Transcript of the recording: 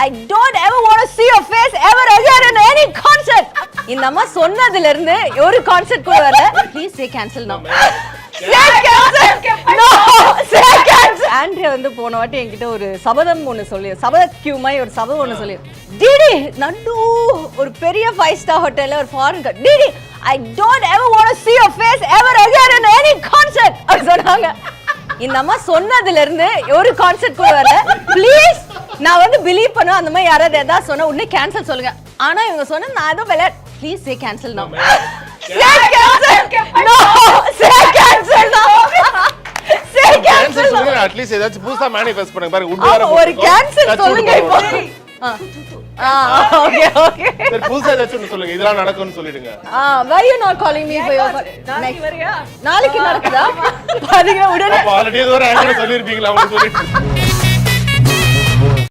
I don't ever want to see your face ever again in any concert. இந்த அம்மா சொன்னதுல இருந்து ஒரு கான்சர்ட் கூட வரல. Please say cancel now. Say cancel. No, say cancel. Andrea வந்து போன வாட்டி என்கிட்ட ஒரு சபதம் ஒன்னு சொல்லி, சபத கியூமாய் ஒரு சபதம் ஒன்னு சொல்லி, டிடி நண்டு ஒரு பெரிய 5-star ஹோட்டல்ல ஒரு ஃபாரின் டிடி I don't ever want to see your face ever again in any concert. அப்படி சொன்னாங்க. இந்த அம்மா சொன்னதுல இருந்து ஒரு கான்சர்ட் கூட வரல. ப்ளீஸ் நான் வந்து பிலீவ் பண்ணுவேன் அந்த மாதிரி யாராவது ஏதாவது சொன்னா உடனே கேன்சல் சொல்லுங்க. ஆனா இவங்க சொன்னா நான் ஏதோ விளையாட் please say cancel no. Say cancel no. Say cancel no. Say cancel சொல்லுங்க. அட்லீஸ்ட் ஏதாச்சும் புதுசா மேனிஃபெஸ்ட் பண்ணுங்க பாருங்க. உண்டு ஒரு கேன்சல் சொல்லுங்க இப்போ. ஓகே ஓகே சரி புதுசா ஏதாச்சும் சொல்லுங்க. இதெல்லாம் நடக்கும்னு சொல்லிடுங்க. why you not calling me for your நாளைக்கு வரியா? நாளைக்கு நடக்குதா? பாருங்க உடனே ஆல்ரெடி ஏதோ ஒரு ஆங்கிள் சொல்லிருப்பீங்களா அவங்க சொல்லிட்டு